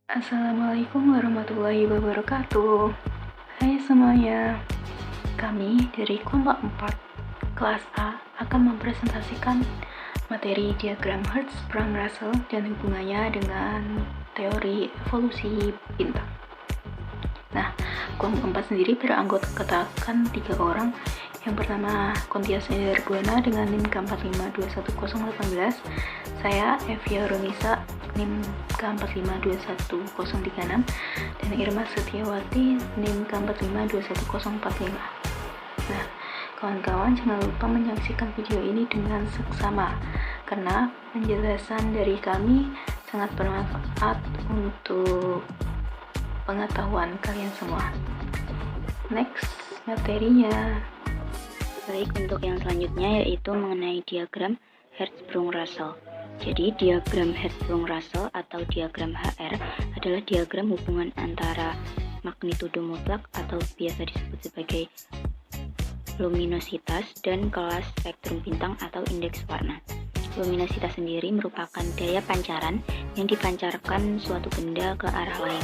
Assalamualaikum warahmatullahi wabarakatuh. Hai semuanya, kami dari kelompok 4 kelas A akan mempresentasikan materi diagram Hertzsprung-Russell dan hubungannya dengan teori evolusi bintang. Nah, kelompok 4 sendiri beranggotakan 3 orang. Yang pertama, Kontias Buana dengan NIM K4521018. Saya, Evia Ronisa, NIM K4521036. Dan Irma Setiawati, NIM K4521045. Nah, kawan-kawan jangan lupa menyaksikan video ini dengan seksama, karena penjelasan dari kami sangat bermanfaat untuk pengetahuan kalian semua. Next, materinya. Baik, untuk yang selanjutnya yaitu mengenai diagram Hertzsprung-Russell. Jadi diagram Hertzsprung-Russell atau diagram HR adalah diagram hubungan antara magnitudo mutlak atau biasa disebut sebagai luminositas dan kelas spektrum bintang atau indeks warna. Luminositas sendiri merupakan daya pancaran yang dipancarkan suatu benda ke arah lain.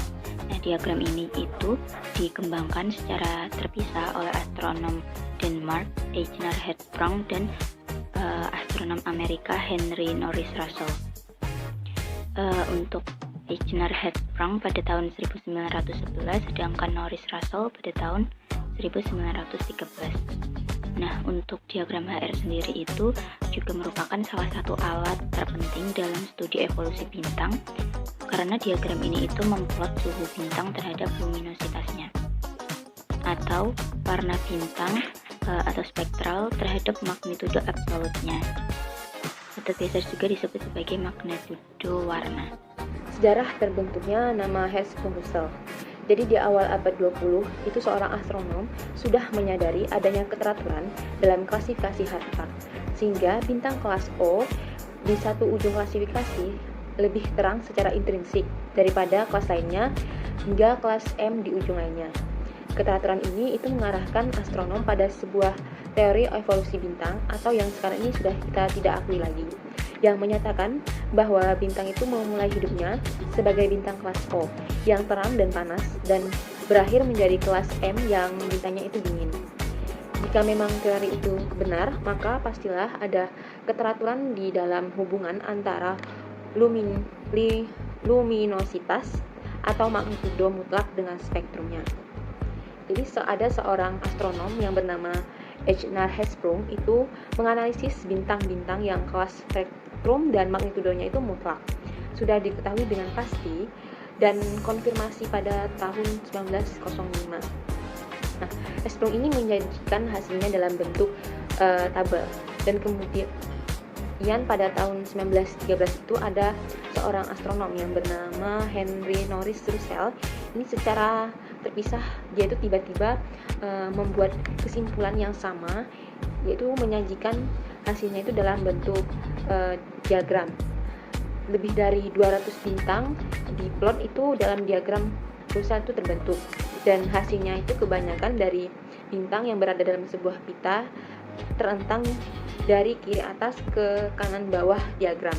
Nah, diagram ini itu dikembangkan secara terpisah oleh astronom Denmark Ejnar Hertzsprung dan astronom Amerika Henry Norris Russell. Untuk Ejnar Hertzsprung pada tahun 1911, sedangkan Norris Russell pada tahun 1913. Nah, untuk diagram HR sendiri itu juga merupakan salah satu alat terpenting dalam studi evolusi bintang, karena diagram ini itu memplot suhu bintang terhadap luminositasnya, atau warna bintang atau spektral terhadap magnitudo absolutnya, atau biasa juga disebut sebagai magnitudo warna. Sejarah terbentuknya nama Hertzsprung-Russell. Jadi di awal abad 20 itu seorang astronom sudah menyadari adanya keteraturan dalam klasifikasi Hartree, sehingga bintang kelas O di satu ujung klasifikasi lebih terang secara intrinsik daripada kelas lainnya hingga kelas M di ujung lainnya. Keteraturan ini itu mengarahkan astronom pada sebuah teori evolusi bintang atau yang sekarang ini sudah kita tidak akui lagi, yang menyatakan bahwa bintang itu memulai hidupnya sebagai bintang kelas O yang terang dan panas dan berakhir menjadi kelas M yang bintangnya itu dingin. Jika memang teori itu benar, maka pastilah ada keteraturan di dalam hubungan antara luminositas atau magnitudo mutlak dengan spektrumnya. Jadi ada seorang astronom yang bernama Ejnar Hertzsprung itu menganalisis bintang-bintang yang kelas spektrum dan magnitudonya itu mutlak. Sudah diketahui dengan pasti dan konfirmasi pada tahun 1905. Nah, Hertzsprung ini menyajikan hasilnya dalam bentuk tabel, dan kemudian pada tahun 1913 itu ada seorang astronom yang bernama Henry Norris Russell. Ini secara terpisah dia itu tiba-tiba membuat kesimpulan yang sama, yaitu menyajikan hasilnya itu dalam bentuk diagram. Lebih dari 200 bintang diplot itu dalam diagram Russell itu terbentuk, dan hasilnya itu kebanyakan dari bintang yang berada dalam sebuah pita terentang dari kiri atas ke kanan bawah diagram.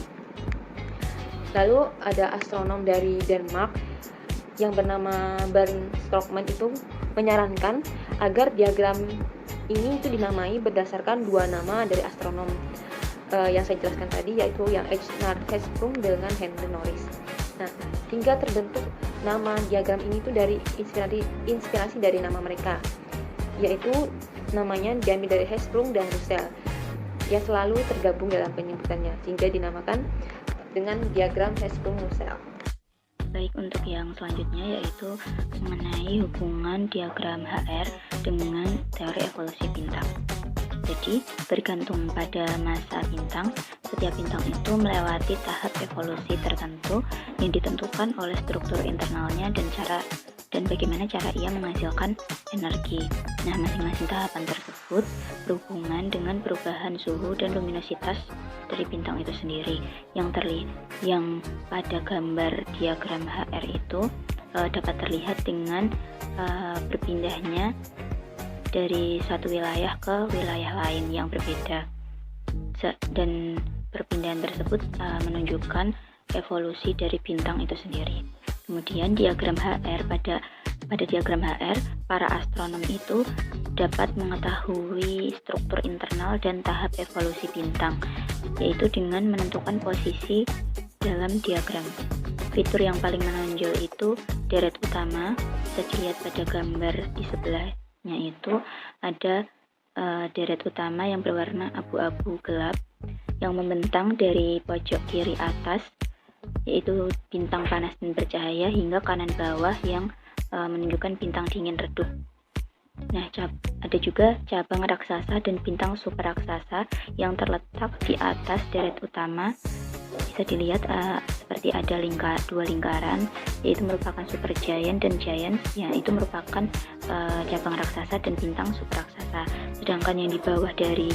Lalu ada astronom dari Denmark yang bernama Barend Storkman itu menyarankan agar diagram ini itu dinamai berdasarkan dua nama dari astronom yang saya jelaskan tadi, yaitu yang Ejnar Hertzsprung dengan Henry Norris. Nah, hingga terbentuk nama diagram ini itu dari inspirasi dari nama mereka, yaitu namanya diambil dari Hertzsprung dan Russell yang selalu tergabung dalam penyebutannya, sehingga dinamakan dengan diagram Hertzsprung-Russell. Baik, untuk yang selanjutnya yaitu mengenai hubungan diagram HR dengan teori evolusi bintang. Jadi, bergantung pada masa bintang, setiap bintang itu melewati tahap evolusi tertentu yang ditentukan oleh struktur internalnya dan bagaimana cara ia menghasilkan energi. Nah, masing-masing tahapan tersebut berhubungan dengan perubahan suhu dan luminositas dari bintang itu sendiri, yang pada gambar diagram HR itu dapat terlihat dengan berpindahnya dari satu wilayah ke wilayah lain yang berbeda, dan perpindahan tersebut menunjukkan evolusi dari bintang itu sendiri. Kemudian diagram HR, pada diagram HR para astronom itu dapat mengetahui struktur internal dan tahap evolusi bintang, yaitu dengan menentukan posisi dalam diagram. Fitur yang paling menonjol itu deret utama. Bisa dilihat pada gambar di sebelahnya itu ada deret utama yang berwarna abu-abu gelap yang membentang dari pojok kiri atas, yaitu bintang panas dan bercahaya, hingga kanan bawah yang menunjukkan bintang dingin redup. Nah, ada juga cabang raksasa dan bintang super raksasa yang terletak di atas deret utama. Bisa dilihat seperti ada dua lingkaran, yaitu merupakan super giant dan giant, itu merupakan cabang raksasa dan bintang super raksasa. Sedangkan yang di bawah dari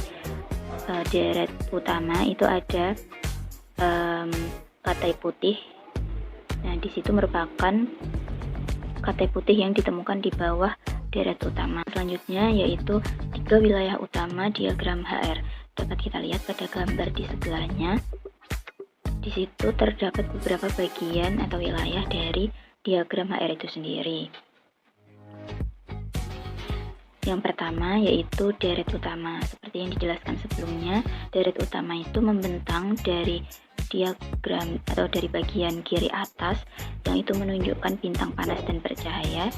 deret utama itu ada katai putih. Nah, di situ merupakan katai putih yang ditemukan di bawah deret utama. Selanjutnya yaitu 3 wilayah utama diagram HR. Dapat kita lihat pada gambar di sebelahnya. Di situ terdapat beberapa bagian atau wilayah dari diagram HR itu sendiri. Yang pertama yaitu deret utama. Seperti yang dijelaskan sebelumnya, deret utama itu membentang dari diagram atau dari bagian kiri atas, yang itu menunjukkan bintang panas dan bercahaya,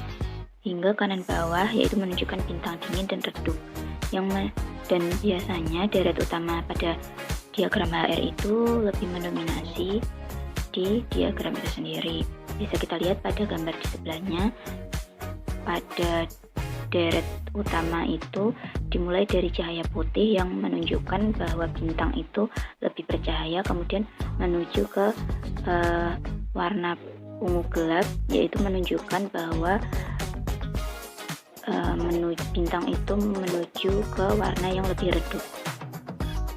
hingga kanan bawah yaitu menunjukkan bintang dingin dan redup. Dan biasanya deret utama pada diagram HR itu lebih mendominasi di diagram itu sendiri. Bisa kita lihat pada gambar di sebelahnya. Pada deret utama itu dimulai dari cahaya putih yang menunjukkan bahwa bintang itu lebih bercahaya, kemudian menuju ke warna ungu gelap, yaitu menunjukkan bahwa bintang itu menuju ke warna yang lebih redup.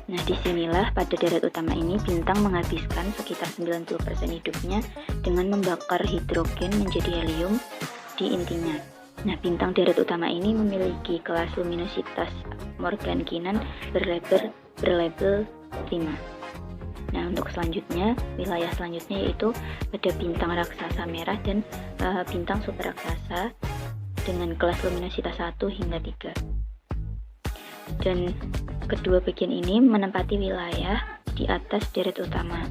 Nah, disinilah pada deret utama ini bintang menghabiskan sekitar 90% hidupnya dengan membakar hidrogen menjadi helium di intinya. Nah, bintang deret utama ini memiliki kelas luminositas Morgan-Kinnan berlabel 5. Nah, untuk selanjutnya, wilayah selanjutnya yaitu pada bintang raksasa merah dan bintang super raksasa dengan kelas luminositas 1 hingga 3. Dan kedua bagian ini menempati wilayah di atas deret utama.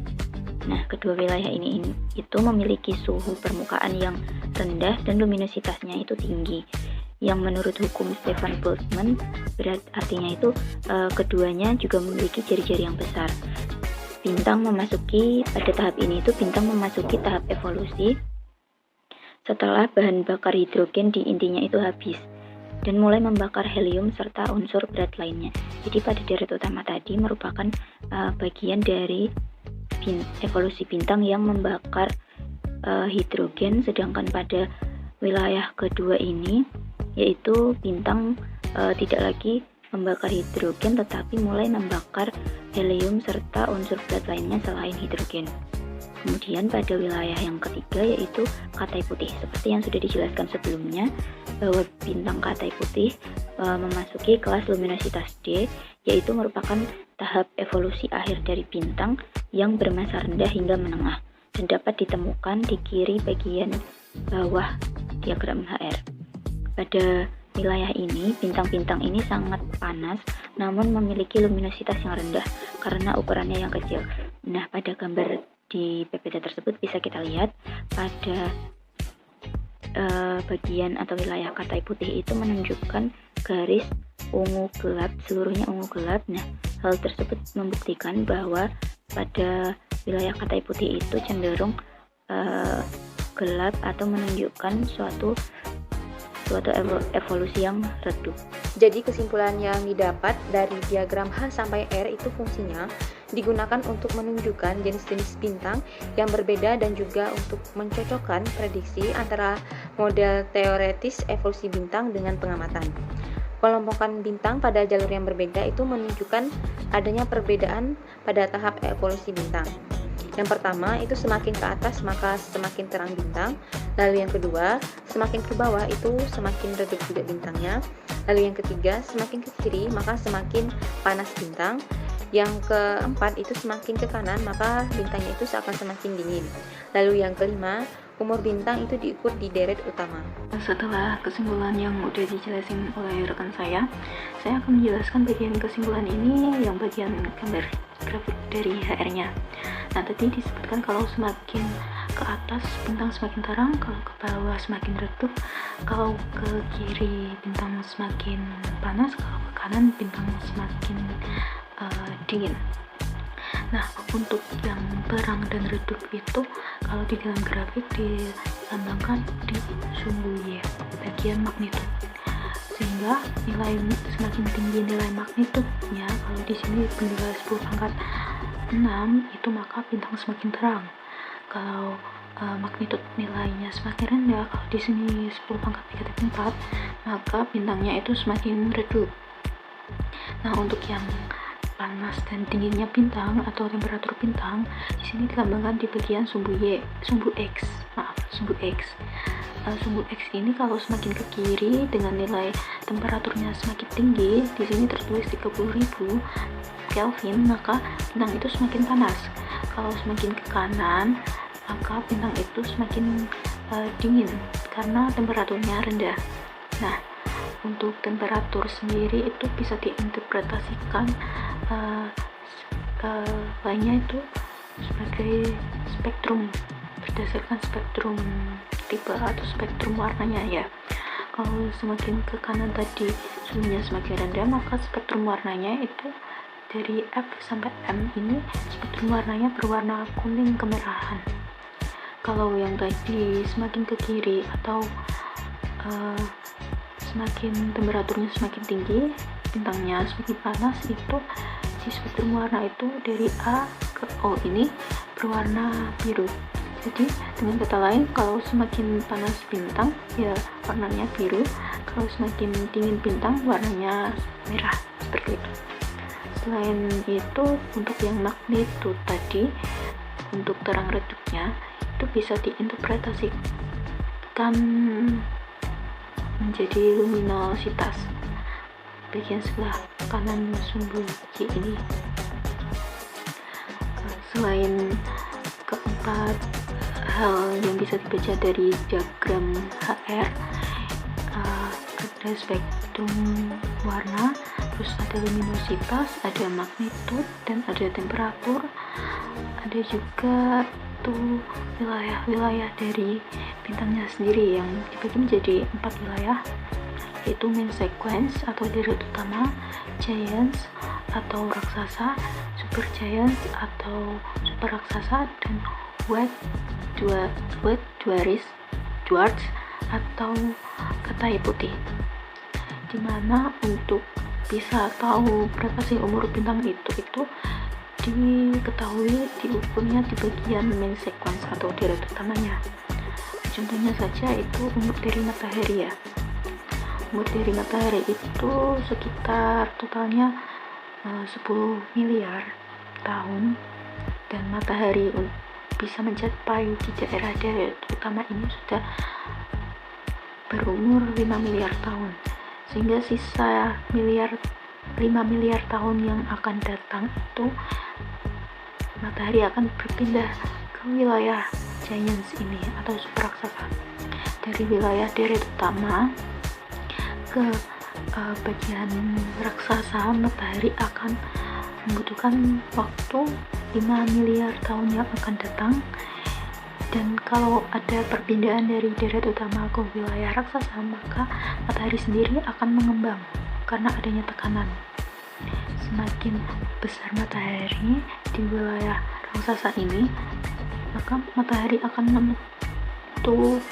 Nah, kedua wilayah ini itu memiliki suhu permukaan yang rendah dan luminositasnya itu tinggi, yang menurut hukum Stefan Boltzmann artinya itu keduanya juga memiliki jari-jari yang besar. Pada tahap ini itu bintang memasuki tahap evolusi setelah bahan bakar hidrogen di intinya itu habis dan mulai membakar helium serta unsur berat lainnya. Jadi pada deret utama tadi merupakan bagian dari evolusi bintang yang membakar hidrogen, sedangkan pada wilayah kedua ini yaitu bintang tidak lagi membakar hidrogen tetapi mulai membakar helium serta unsur berat lainnya selain hidrogen. Kemudian pada wilayah yang ketiga yaitu katai putih. Seperti yang sudah dijelaskan sebelumnya bahwa bintang katai putih memasuki kelas luminositas D, yaitu merupakan tahap evolusi akhir dari bintang yang bermassa rendah hingga menengah dan dapat ditemukan di kiri bagian bawah diagram HR. Pada wilayah ini, bintang-bintang ini sangat panas namun memiliki luminositas yang rendah karena ukurannya yang kecil. Nah, pada gambar di PPT tersebut bisa kita lihat pada bagian atau wilayah katai putih itu menunjukkan garis ungu gelap, seluruhnya ungu gelap. Nah, hal tersebut membuktikan bahwa pada wilayah katai putih itu cenderung gelap atau menunjukkan suatu evolusi yang redup. Jadi kesimpulan yang didapat dari diagram H sampai R itu fungsinya digunakan untuk menunjukkan jenis-jenis bintang yang berbeda dan juga untuk mencocokkan prediksi antara model teoretis evolusi bintang dengan pengamatan. Kelompokan bintang pada jalur yang berbeda itu menunjukkan adanya perbedaan pada tahap evolusi bintang. Yang pertama itu semakin ke atas maka semakin terang bintang. Lalu yang kedua, semakin ke bawah itu semakin redup juga bintangnya. Lalu yang ketiga, semakin ke kiri maka semakin panas bintang. Yang keempat itu semakin ke kanan maka bintangnya itu akan semakin dingin. Lalu yang kelima, Umur bintang itu diukur di deret utama. Setelah kesimpulan yang udah dijelasin oleh rekan saya akan menjelaskan bagian kesimpulan ini yang bagian gambar grafik dari HR-nya. Nah, tadi disebutkan kalau semakin ke atas bintang semakin terang, kalau ke bawah semakin redup, kalau ke kiri bintang semakin panas, kalau ke kanan bintang semakin dingin. Nah, untuk yang terang dan redup itu kalau di dalam grafik dilambangkan di sumbu Y, bagian magnitud. Sehingga nilai semakin tinggi nilai magnitudnya, kalau di sini bernilai 10 pangkat 6 itu maka bintang semakin terang. Kalau magnitud nilainya semakin rendah, kalau di sini 10 pangkat 3/4, maka bintangnya itu semakin redup. Nah, untuk yang panas dan dinginnya bintang atau temperatur bintang di sini dilambangkan di bagian sumbu X. Sumbu X ini kalau semakin ke kiri dengan nilai temperaturnya semakin tinggi, di sini tertulis 30.000 Kelvin, maka bintang itu semakin panas. Kalau semakin ke kanan, maka bintang itu semakin dingin karena temperaturnya rendah. Nah, untuk temperatur sendiri itu bisa diinterpretasikan lainnya itu sebagai spektrum, berdasarkan spektrum tipe atau spektrum warnanya ya. Kalau semakin ke kanan tadi suhunya semakin rendah, maka spektrum warnanya itu dari F sampai M ini spektrum warnanya berwarna kuning kemerahan. Kalau yang tadi semakin ke kiri atau semakin temperaturnya semakin tinggi, bintangnya semakin panas, itu di spektrum warna itu dari A ke O ini berwarna biru. Jadi dengan kata lain, kalau semakin panas bintang ya warnanya biru, kalau semakin dingin bintang warnanya merah, seperti itu. Selain itu, untuk yang magnitud tadi, untuk terang redupnya itu bisa diinterpretasikan menjadi luminositas bagian sebelah kanan sumbu Y ini. Selain keempat hal yang bisa dibaca dari diagram HR, ada spektrum warna, terus ada luminositas, ada magnitud, dan ada temperatur. Ada juga tuh wilayah-wilayah dari bintangnya sendiri yang dibagi menjadi 4 wilayah, yaitu main sequence atau deret utama, giants atau raksasa, super giants atau super raksasa, dan white dwarfs atau katai putih. Dimana untuk bisa tahu berapa sih umur bintang itu diketahui diukurnya di bagian main sequence atau deret utamanya. Contohnya saja itu umur dari matahari ya. Umur dari matahari itu sekitar totalnya 10 miliar tahun, dan matahari bisa mencapai di daerah deret utama ini sudah berumur 5 miliar tahun, sehingga sisa 5 miliar tahun yang akan datang itu matahari akan berpindah ke wilayah giants ini atau super raksasa. Dari wilayah deret utama ke bagian raksasa, matahari akan membutuhkan waktu 5 miliar tahun yang akan datang. Dan kalau ada perpindahan dari deret utama ke wilayah raksasa, maka matahari sendiri akan mengembang karena adanya tekanan. Semakin besar matahari di wilayah raksasa ini, maka matahari akan membentuk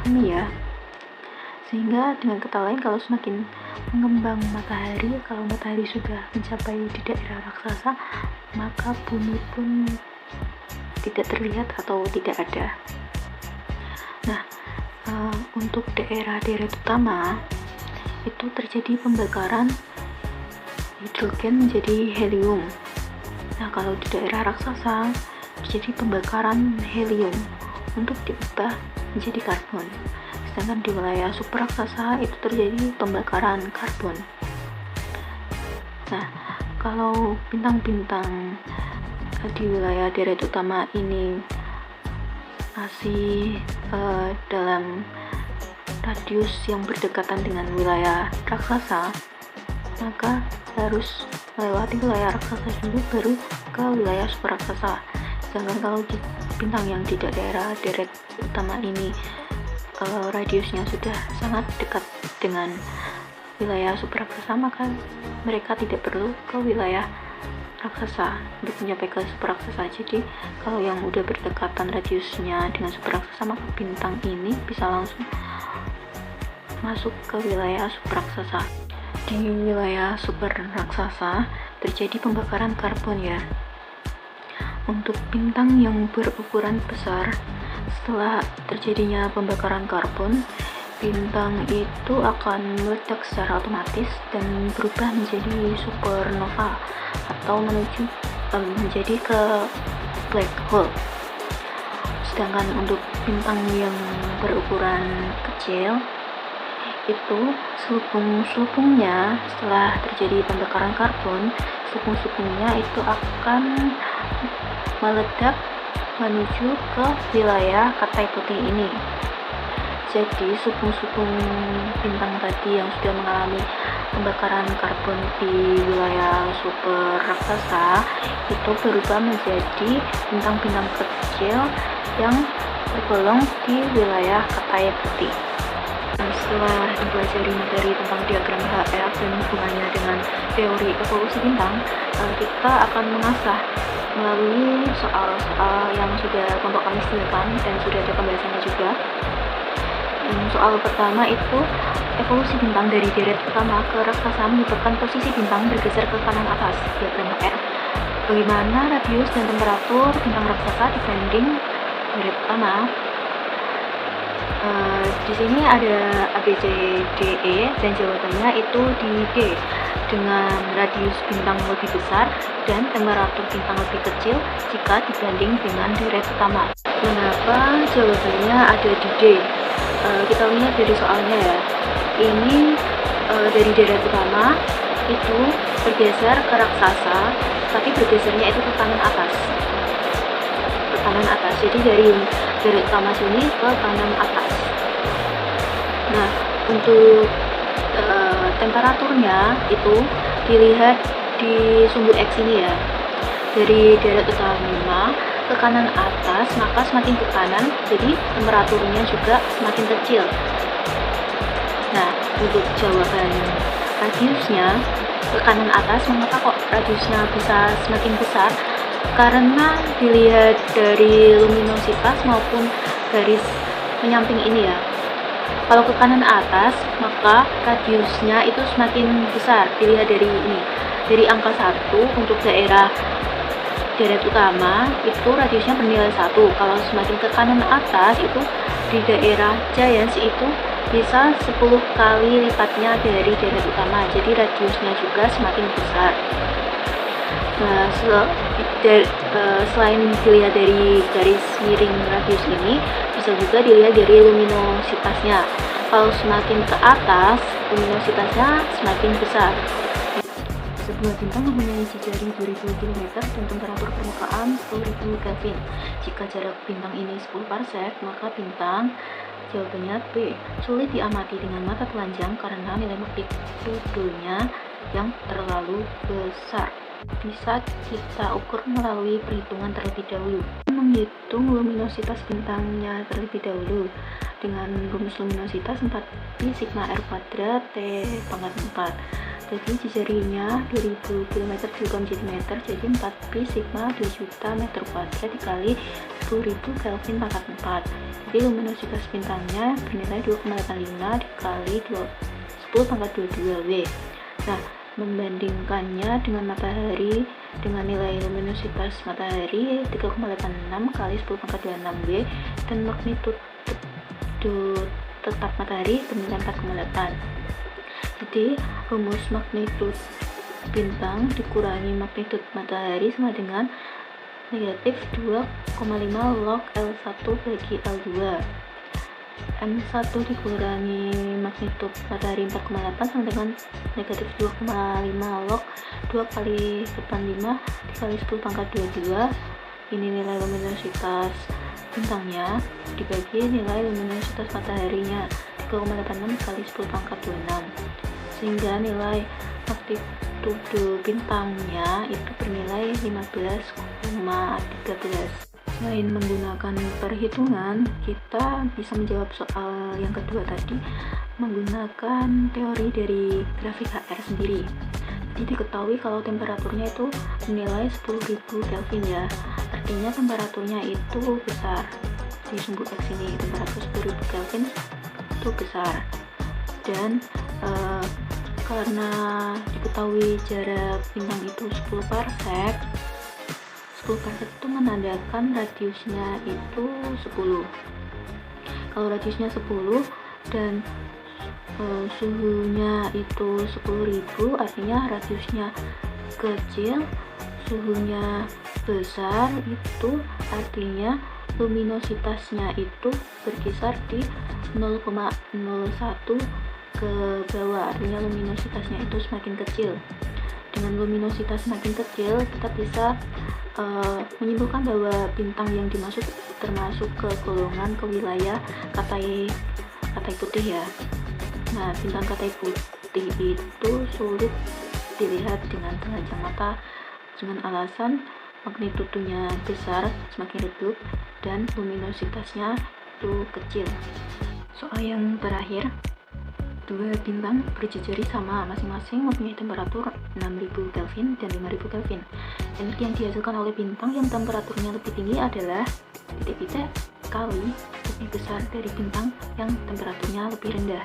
bumi ya. Sehingga dengan kata lain, kalau semakin mengembang matahari, kalau matahari sudah mencapai di daerah raksasa, maka bumi pun tidak terlihat atau tidak ada. Nah, untuk daerah deret utama itu terjadi pembakaran hidrogen menjadi helium. Nah, kalau di daerah raksasa terjadi pembakaran helium untuk diubah menjadi karbon. Sedangkan di wilayah super raksasa itu terjadi pembakaran karbon. Nah, kalau bintang-bintang di wilayah deret utama ini masih dalam radius yang berdekatan dengan wilayah raksasa, maka harus melewati wilayah raksasa dulu baru ke wilayah super raksasa. Sedangkan kalau di bintang yang tidak daerah deret utama ini radiusnya sudah sangat dekat dengan wilayah super raksasa, maka mereka tidak perlu ke wilayah raksasa untuk mencapai ke super raksasa. Jadi kalau yang udah berdekatan radiusnya dengan super raksasa, maka bintang ini bisa langsung masuk ke wilayah super raksasa. Di wilayah super raksasa terjadi pembakaran karbon ya. Untuk bintang yang berukuran besar, setelah terjadinya pembakaran karbon, bintang itu akan meledak secara otomatis dan berubah menjadi supernova atau menuju menjadi ke black hole. Sedangkan untuk bintang yang berukuran kecil, itu selubung-selubungnya setelah terjadi pembakaran karbon, selubung-selubungnya itu akan meledak menuju ke wilayah katai putih ini. Jadi selubung-selubung bintang tadi yang sudah mengalami pembakaran karbon di wilayah super raksasa itu berubah menjadi bintang-bintang kecil yang tergolong di wilayah katai putih. Setelah mempelajari materi tentang diagram HR dan hubungannya dengan teori evolusi bintang, kita akan mengasah melalui soal-soal yang sudah kelompok kami sediakan dan sudah ada pembahasannya juga. Soal pertama itu evolusi bintang dari deret utama ke raksasa menyebabkan posisi bintang bergeser ke kanan atas diagram HR. Bagaimana radius dan temperatur bintang raksasa dibanding deret utama? Di sini ada A, B, C, D, E dan jawabannya itu di B, dengan radius bintang lebih besar dan temperatur bintang lebih kecil jika dibanding dengan deret utama. Mengapa jawabannya ada di D? Kita lihat dari soalnya ya. Ini dari deret utama itu bergeser ke raksasa, tapi bergesernya itu ke kanan atas. Ke kanan atas. Jadi dari deret utama sini ke kanan atas. Nah, untuk temperaturnya itu dilihat di sumbu X ini ya. Dari deret utama ke kanan atas, maka semakin ke kanan, jadi temperaturnya juga semakin kecil. Nah, untuk jawaban radiusnya ke kanan atas, mengapa kok radiusnya bisa semakin besar? Karena dilihat dari luminositas maupun garis penyamping ini ya. Kalau ke kanan atas, maka radiusnya itu semakin besar. Dilihat dari ini, dari angka 1 untuk daerah deret utama itu radiusnya bernilai 1. Kalau semakin ke kanan atas itu di daerah giants itu bisa 10 kali lipatnya dari deret utama. Jadi radiusnya juga semakin besar. Nah, selain dilihat dari garis miring radius ini, bisa juga dilihat dari luminositasnya. Kalau semakin ke atas, luminositasnya semakin besar. Sebuah bintang mempunyai jejaring 2000 km dan temperatur permukaan 10.000 Kelvin. Jika jarak bintang ini 10 parsec, maka bintang jawabannya B. Sulit diamati dengan mata telanjang karena nilai magnitudonya yang terlalu besar. Bisa kita ukur melalui perhitungan terlebih dahulu. Menghitung luminositas bintangnya terlebih dahulu dengan rumus luminositas 4pi sigma R kuadrat T pangkat 4. Jadi jejaringnya 2000 km juga menjadi meter, jadi 4pi sigma 2 juta meter kuadrat dikali 10.000 Kelvin pangkat 4. Jadi luminositas bintangnya bernilai 2,85 dikali 10 pangkat 22 W. Nah, membandingkannya dengan matahari dengan nilai luminositas matahari 3,86 kali 10 pangkat 26 W dan magnitudo tetap matahari bernilai 4,8. Jadi rumus magnitudo bintang dikurangi magnitudo matahari sama dengan negatif 2,5 log L1 bagi L2. M1 dikurangi magnitudo matahari 4,8 sama dengan negatif 2,5 log 2 kali 85 dikali 10 pangkat 22. Ini nilai luminositas bintangnya dibagi nilai luminositas mataharinya 3,86 kali 10 pangkat 26, sehingga nilai magnitudo bintangnya itu bernilai 15,13. Selain menggunakan perhitungan, kita bisa menjawab soal yang kedua tadi menggunakan teori dari grafik HR sendiri. Jadi diketahui kalau temperaturnya itu menilai 10.000 Kelvin ya, artinya temperaturnya itu besar. Di sumbu X ini temperatur 10.000 Kelvin itu besar, dan karena diketahui jarak bintang itu 10 parsec itu menandakan radiusnya itu 10. Kalau radiusnya 10 dan suhunya itu 10.000, artinya radiusnya kecil, suhunya besar, itu artinya luminositasnya itu berkisar di 0,01 ke bawah, artinya luminositasnya itu semakin kecil. Dengan luminositas semakin kecil, kita bisa menyimpulkan bahwa bintang yang dimaksud termasuk ke golongan ke wilayah katai putih ya. Nah, bintang katai putih itu sulit dilihat dengan telanjang mata dengan alasan magnitudonya besar, semakin redup, dan luminositasnya itu kecil. Soal yang terakhir, dua bintang berjejari sama, masing-masing mempunyai temperatur 6000 Kelvin dan 5000 Kelvin. Energi yang dihasilkan oleh bintang yang temperaturnya lebih tinggi adalah titik-titik kali lebih besar dari bintang yang temperaturnya lebih rendah.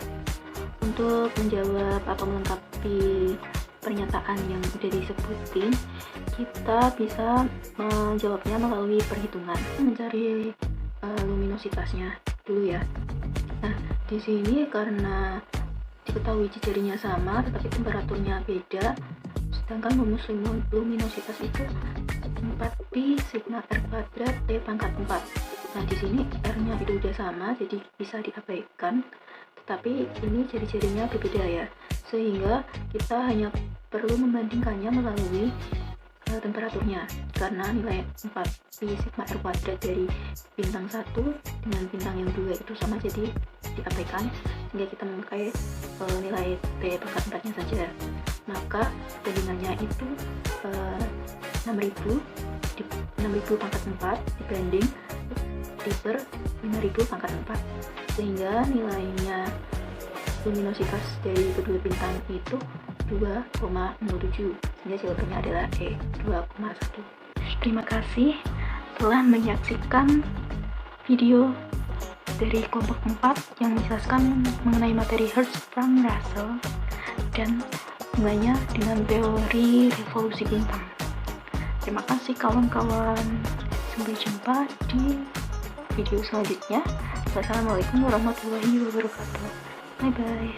Untuk menjawab atau melengkapi pernyataan yang sudah disebutin, kita bisa menjawabnya melalui perhitungan. Mencari luminositasnya dulu ya. Nah, di sini karena diketahui jejarinya sama tetapi temperaturnya beda, sedangkan rumus luminositas itu 4pi sigma R kuadrat T pangkat 4. Nah, di sini R-nya itu udah sama, jadi bisa diabaikan, tetapi ini jari-jarinya berbeda ya, sehingga kita hanya perlu membandingkannya melalui temperaturnya, karena nilai 4pi sigma R kuadrat dari bintang 1 dengan bintang yang 2 itu sama, jadi diabaikan, sehingga kita memakai nilai T pangkat 4 nya saja. Maka bandingannya itu 6000 pangkat 4 dibanding T per 5000 pangkat 4, sehingga nilainya luminositas dari kedua bintang itu 2,07, sehingga jawabannya adalah E, 2,1. Terima kasih telah menyaksikan video dari kelompok 4 yang menjelaskan mengenai materi Hertzsprung-Russell dan hubungannya dengan teori revolusi bintang. Terima kasih kawan-kawan. Sampai jumpa di video selanjutnya. Wassalamualaikum warahmatullahi wabarakatuh. Bye bye.